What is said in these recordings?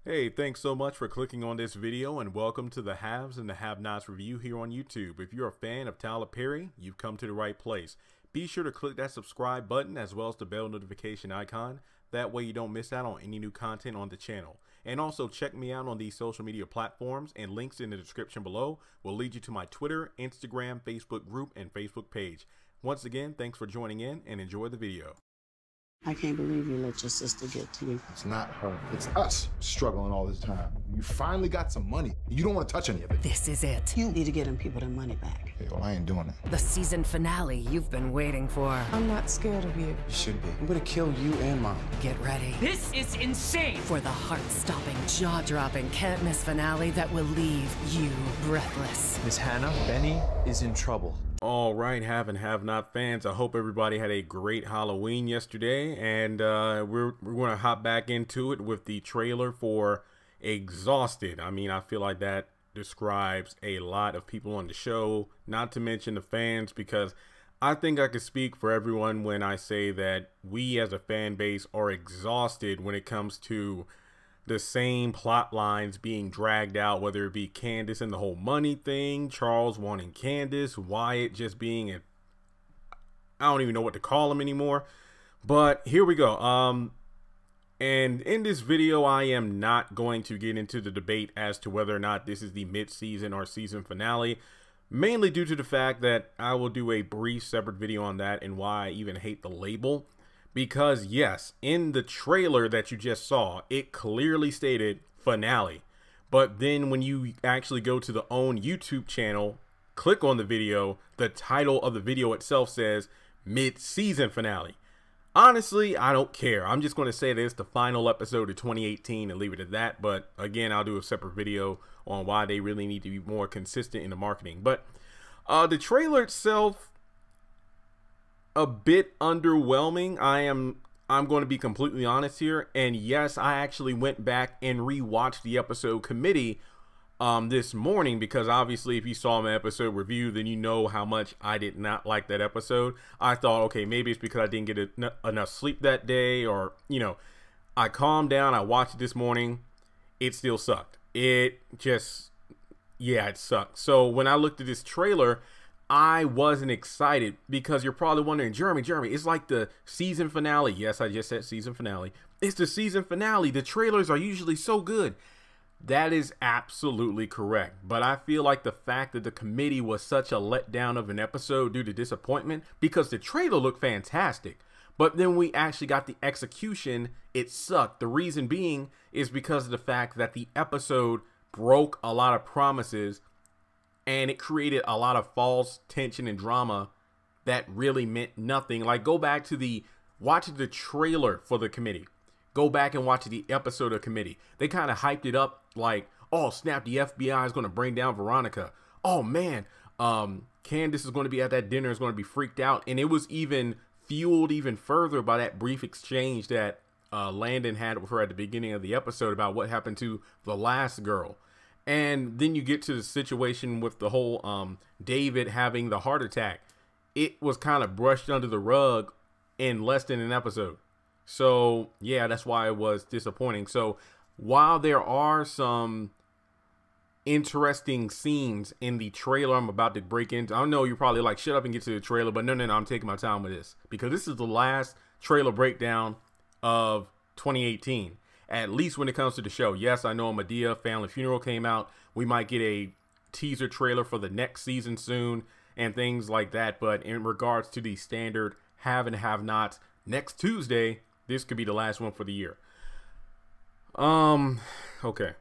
Hey, thanks so much for clicking on this video and welcome to the Haves and the Have-Nots review here on YouTube. If you're a fan of Tyler Perry, you've come to the right place. Be sure to click that subscribe button as well as the bell notification icon. That way you don't miss out on any new content on the channel. And also check me out on these social media platforms, and links in the description below will lead you to my Twitter, Instagram, Facebook group, and Facebook page. Once again, thanks for joining in and enjoy the video. I can't believe you let your sister get to you. It's not her. It's us struggling all this time. You finally got some money. You don't want to touch any of it. This is it. You need to get them people their money back. Okay, well, I ain't doing it. The season finale you've been waiting for. I'm not scared of you. You should be. I'm gonna kill you and Mom. Get ready. This is insane! For the heart-stopping, jaw-dropping, can't-miss finale that will leave you breathless. Miss Hannah, Benny is in trouble. All right, have and have not fans, I hope everybody had a great Halloween yesterday, and we're going to hop back into it with the trailer for Exhausted. I mean, I feel like that describes a lot of people on the show, not to mention the fans, because I think I can speak for everyone when I say that we as a fan base are exhausted when it comes to the same plot lines being dragged out, whether it be Candace and the whole money thing, Charles wanting Candace, Wyatt just being I don't even know what to call him anymore. But here we go. And in this video, I am not going to get into the debate as to whether or not this is the mid-season or season finale, mainly due to the fact that I will do a brief separate video on that and why I even hate the label. Because yes, in the trailer that you just saw, it clearly stated finale. But then when you actually go to the OWN YouTube channel, click on the video, the title of the video itself says mid-season finale. Honestly, I don't care. I'm just going to say that it's the final episode of 2018 and leave it at that. But again, I'll do a separate video on why they really need to be more consistent in the marketing. But the trailer itself, a bit underwhelming. I'm going to be completely honest here, and yes, I actually went back and rewatched the episode Committee this morning, because obviously if you saw my episode review, then you know how much I did not like that episode. I thought, okay, maybe it's because I didn't get enough sleep that day, or you know, I calmed down, I watched it this morning, it still sucked. It just, yeah, it sucked. So when I looked at this trailer, I wasn't excited, because you're probably wondering, Jeremy, it's like the season finale. Yes, I just said season finale. It's the season finale. The trailers are usually so good. That is absolutely correct. But I feel like the fact that the Committee was such a letdown of an episode due to disappointment, because the trailer looked fantastic, but then we actually got the execution, it sucked. The reason being is because of the fact that the episode broke a lot of promises, and it created a lot of false tension and drama that really meant nothing. Like, go back to watch the trailer for the Committee. Go back and watch the episode of Committee. They kind of hyped it up like, oh snap, the FBI is going to bring down Veronica. Oh man, Candace is going to be at that dinner, is going to be freaked out. And it was even fueled even further by that brief exchange that Landon had with her at the beginning of the episode about what happened to the last girl. And then you get to the situation with the whole David having the heart attack. It was kind of brushed under the rug in less than an episode. So yeah, that's why it was disappointing. So while there are some interesting scenes in the trailer I'm about to break into, I know you're probably like, shut up and get to the trailer, but no, I'm taking my time with this, because this is the last trailer breakdown of 2018. At least when it comes to the show. Yes, I know Madea Family Funeral came out. We might get a teaser trailer for the next season soon and things like that. But in regards to the standard have and have nots, next Tuesday, this could be the last one for the year. Okay.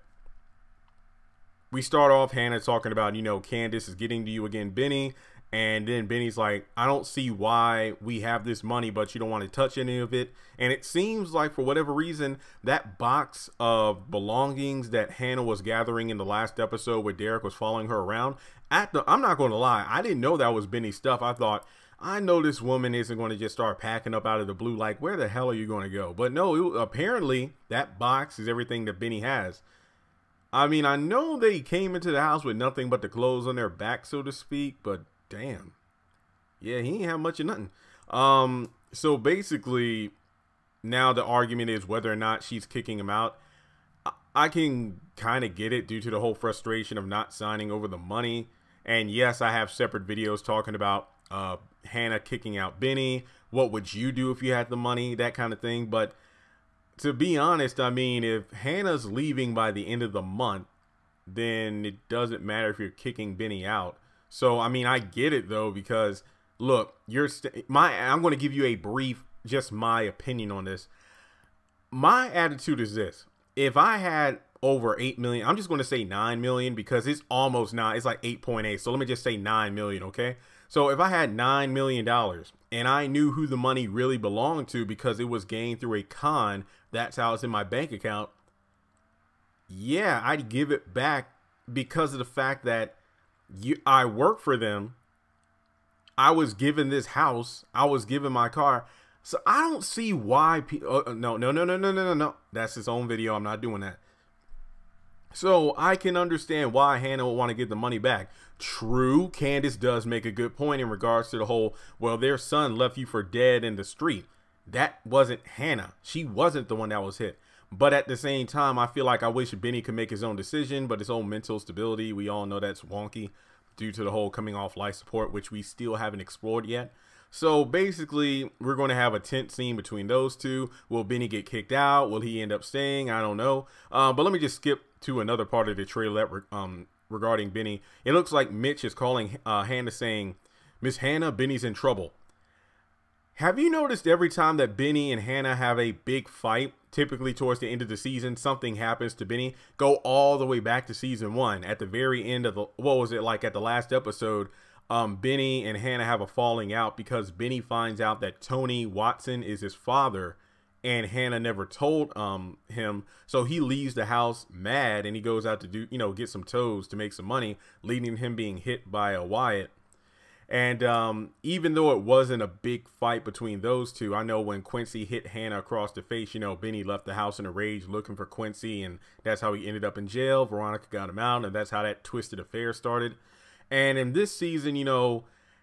We start off Hannah talking about, you know, Candace is getting to you again, Benny. And then Benny's like, I don't see why we have this money, but you don't want to touch any of it. And it seems like for whatever reason, that box of belongings that Hannah was gathering in the last episode where Derek was following her around, I'm not going to lie, I didn't know that was Benny's stuff. I thought, I know this woman isn't going to just start packing up out of the blue. Like, where the hell are you going to go? But no, apparently that box is everything that Benny has. I mean, I know they came into the house with nothing but the clothes on their back, so to speak, but damn. Yeah, he ain't have much of nothing. So basically, now the argument is whether or not she's kicking him out. I can kind of get it due to the whole frustration of not signing over the money. And yes, I have separate videos talking about Hannah kicking out Benny. What would you do if you had the money? That kind of thing. But to be honest, I mean, if Hannah's leaving by the end of the month, then it doesn't matter if you're kicking Benny out. So, I mean, I get it, though, because, look, I'm going to give you a brief, just my opinion on this. My attitude is this. If I had over 8 million, I'm just going to say 9 million because it's almost 9. It's like 8.8. So let me just say 9 million, okay? So if I had $9 million and I knew who the money really belonged to because it was gained through a con, that's how it's in my bank account. Yeah, I'd give it back because of the fact that I work for them. I was given this house. I was given my car. So I don't see why people. No. That's his own video. I'm not doing that. So I can understand why Hannah would want to get the money back. True, Candace does make a good point in regards to the whole, well, their son left you for dead in the street. That wasn't Hannah. She wasn't the one that was hit. But at the same time, I feel like I wish Benny could make his own decision, but his own mental stability, we all know that's wonky due to the whole coming off life support, which we still haven't explored yet. So basically, we're going to have a tense scene between those two. Will Benny get kicked out? Will he end up staying? I don't know. But let me just skip to another part of the trailer regarding Benny. It looks like Mitch is calling Hannah saying, "Miss Hannah, Benny's in trouble." Have you noticed every time that Benny and Hannah have a big fight, typically towards the end of the season, something happens to Benny? Go all the way back to season 1. At the very end of the, what was it like at the last episode? Benny and Hannah have a falling out because Benny finds out that Tony Watson is his father and Hannah never told him. So he leaves the house mad and he goes out to do, get some toes to make some money, leading him being hit by a Wyatt. And even though it wasn't a big fight between those two, I know when Quincy hit Hannah across the face, Benny left the house in a rage looking for Quincy, and that's how he ended up in jail. Veronica got him out, and that's how that twisted affair started. And in this season,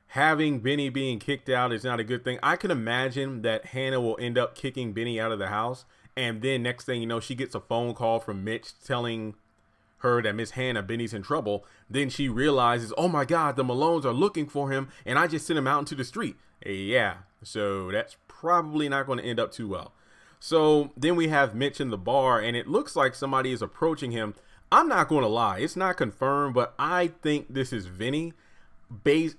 having Benny being kicked out is not a good thing. I can imagine that Hannah will end up kicking Benny out of the house, and then next thing you know, she gets a phone call from Mitch telling her that Miss Hannah, Benny's in trouble. Then she realizes, oh my God, the Malones are looking for him, and I just sent him out into the street. Yeah, so that's probably not going to end up too well. So then we have Mitch in the bar, and it looks like somebody is approaching him. I'm not going to lie, it's not confirmed, but I think this is Vinny.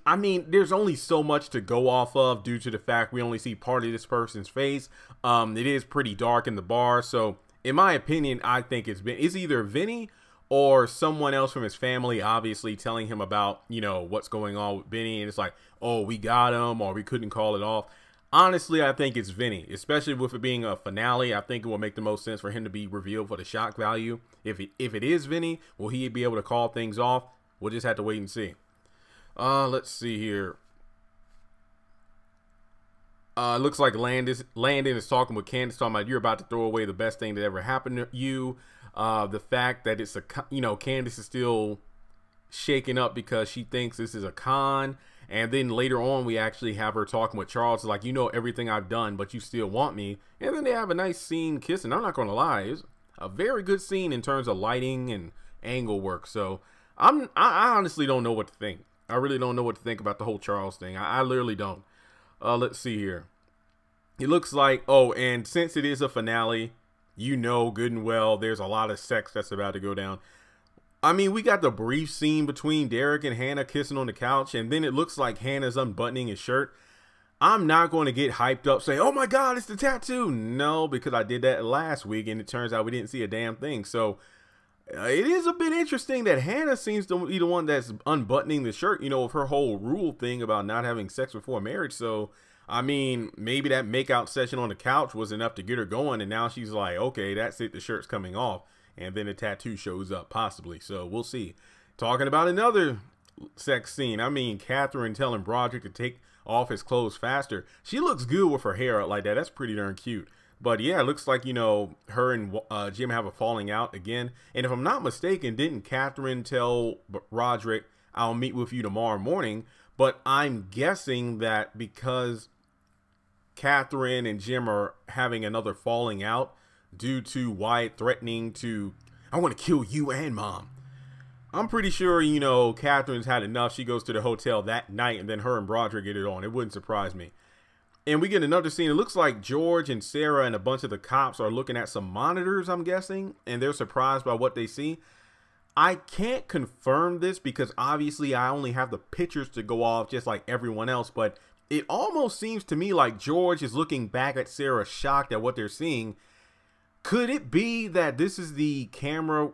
I mean, there's only so much to go off of due to the fact we only see part of this person's face. It is pretty dark in the bar, so in my opinion, I think it's either Vinny or someone else from his family, obviously telling him about, what's going on with Benny. And it's like, oh, we got him, or we couldn't call it off. Honestly, I think it's Vinny, especially with it being a finale. I think it will make the most sense for him to be revealed for the shock value. If it is Vinny, will he be able to call things off? We'll just have to wait and see. Let's see here. Looks like Landon is talking with Candace, talking about you're about to throw away the best thing that ever happened to you. The fact that it's Candace is still shaken up because she thinks this is a con. And then later on, we actually have her talking with Charles. It's like, everything I've done, but you still want me. And then they have a nice scene kissing. I'm not going to lie. It's a very good scene in terms of lighting and angle work. So I honestly don't know what to think. I really don't know what to think about the whole Charles thing. I literally don't. Let's see here. It looks like, and since it is a finale, good and well, there's a lot of sex that's about to go down. I mean, we got the brief scene between Derek and Hannah kissing on the couch, and then it looks like Hannah's unbuttoning his shirt. I'm not going to get hyped up, say, oh my God, it's the tattoo. No, because I did that last week, and it turns out we didn't see a damn thing. So it is a bit interesting that Hannah seems to be the one that's unbuttoning the shirt, with her whole rule thing about not having sex before marriage. So, I mean, maybe that makeout session on the couch was enough to get her going, and now she's like, okay, that's it, the shirt's coming off. And then the tattoo shows up, possibly. So we'll see. Talking about another sex scene. I mean, Catherine telling Broderick to take off his clothes faster. She looks good with her hair out like that. That's pretty darn cute. But yeah, it looks like, her and Jim have a falling out again. And if I'm not mistaken, didn't Catherine tell Broderick, I'll meet with you tomorrow morning? But I'm guessing that because Catherine and Jim are having another falling out, due to Wyatt threatening to, I want to kill you and mom. I'm pretty sure, you know, Catherine's had enough. She goes to the hotel that night, and then her and Broderick get it on. It wouldn't surprise me. And we get another scene. It looks like George and Sarah and a bunch of the cops are looking at some monitors, I'm guessing, and they're surprised by what they see. I can't confirm this because obviously I only have the pictures to go off just like everyone else, but it almost seems to me like George is looking back at Sarah shocked at what they're seeing. Could it be that this is the camera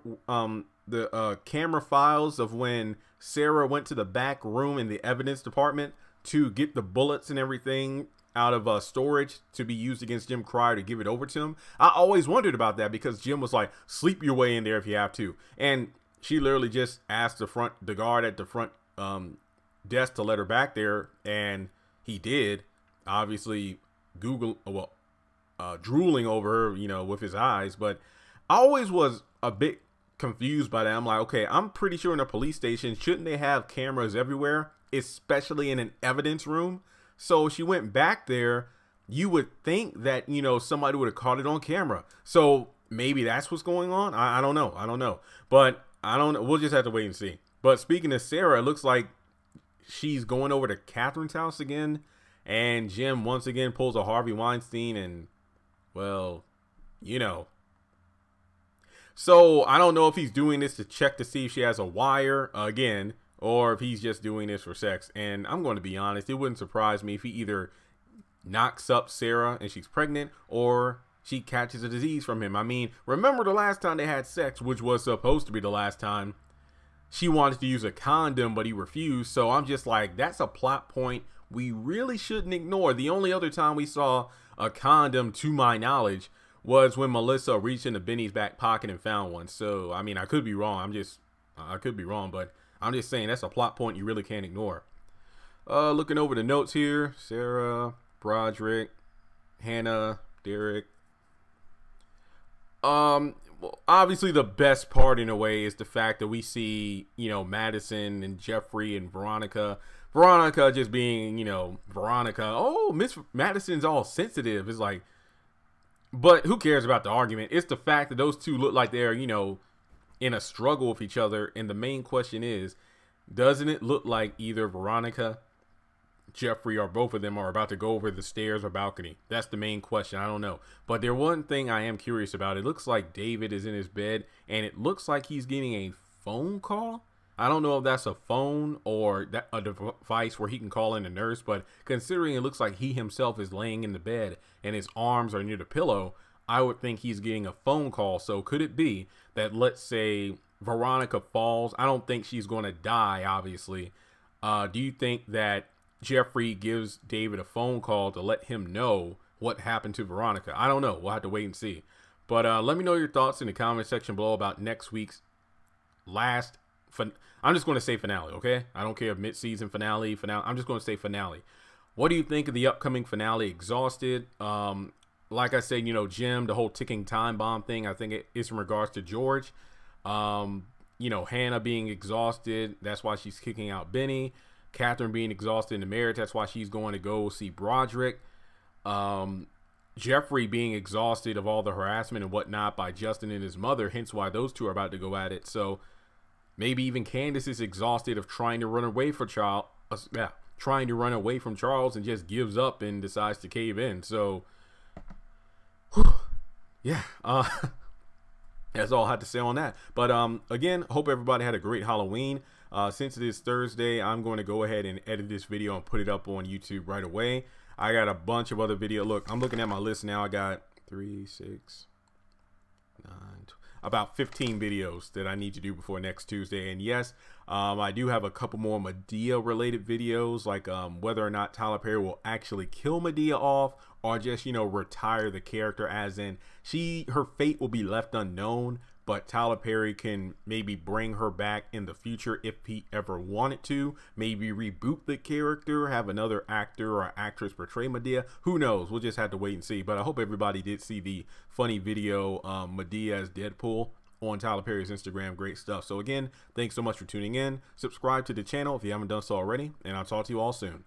camera files of when Sarah went to the back room in the evidence department to get the bullets and everything out of storage to be used against Jim Cryer to give it over to him? I always wondered about that because Jim was like, sleep your way in there if you have to. And she literally just asked the guard at the front desk to let her back there, and he did. Obviously, drooling over her, you know, with his eyes. But I always was a bit confused by that. I'm like, okay, I'm pretty sure in a police station, shouldn't they have cameras everywhere, especially in an evidence room? So she went back there. You would think that, you know, somebody would have caught it on camera. So maybe that's what's going on. I don't know. I don't know. But I don't know. We'll just have to wait and see. But speaking of Sarah, it looks like she's going over to Catherine's house again. And Jim once again pulls a Harvey Weinstein and, well, you know. So I don't know if he's doing this to check to see if she has a wire again, or if he's just doing this for sex. And I'm going to be honest, it wouldn't surprise me if he either knocks up Sarah and she's pregnant, or she catches a disease from him. I mean, remember the last time they had sex, which was supposed to be the last time, she wanted to use a condom, but he refused. So I'm just like, that's a plot point we really shouldn't ignore. The only other time we saw a condom, to my knowledge, was when Melissa reached into Benny's back pocket and found one. So, I mean, I could be wrong. I could be wrong, but I'm just saying that's a plot point you really can't ignore. Looking over the notes here, Sarah, Broderick, Hannah, Derek. Well, obviously the best part in a way is the fact that we see, you know, Madison and Jeffrey and Veronica. Veronica just being, you know, Veronica. Oh, Miss Madison's all sensitive. It's like, but who cares about the argument? It's the fact that those two look like they're, you know, in a struggle with each other. And the main question is, doesn't it look like either Veronica, Jeffrey, or both of them are about to go over the stairs or balcony? That's the main question. I don't know. But there one thing I am curious about. It looks like David is in his bed, and it looks like he's getting a phone call. I don't know if that's a phone or a device where he can call in a nurse, but considering it looks like he himself is laying in the bed and his arms are near the pillow, I would think he's getting a phone call. So could it be that, let's say, Veronica falls? I don't think she's going to die, obviously. Do you think that Jeffrey gives David a phone call to let him know what happened to Veronica? I don't know. We'll have to wait and see. But let me know your thoughts in the comment section below about next week's I'm just going to say finale, okay? I don't care if mid-season finale. I'm just going to say finale. What do you think of the upcoming finale, Exhausted? Like I said, you know, Jim, the whole ticking time bomb thing, I think it is in regards to George. You know, Hannah being exhausted, that's why she's kicking out Benny. Catherine being exhausted in the marriage, that's why she's going to go see Broderick. Jeffrey being exhausted of all the harassment and whatnot by Justin and his mother, hence why those two are about to go at it. So maybe even Candace is exhausted of trying to run away from Charles, and just gives up and decides to cave in. So, yeah, that's all I had to say on that. But again, hope everybody had a great Halloween. Since it is Thursday, I'm going to go ahead and edit this video and put it up on YouTube right away. I got a bunch of other videos. Look, I'm looking at my list now. I got 3, 6, 9, 12, about 15 videos that I need to do before next Tuesday. And yes, I do have a couple more Madea related videos, like whether or not Tyler Perry will actually kill Madea off or just, you know, retire the character, as in her fate will be left unknown, but Tyler Perry can maybe bring her back in the future if he ever wanted to. Maybe reboot the character, have another actor or actress portray Madea. Who knows? We'll just have to wait and see. But I hope everybody did see the funny video, Madea as Deadpool, on Tyler Perry's Instagram. Great stuff. So again, thanks so much for tuning in. Subscribe to the channel if you haven't done so already, and I'll talk to you all soon.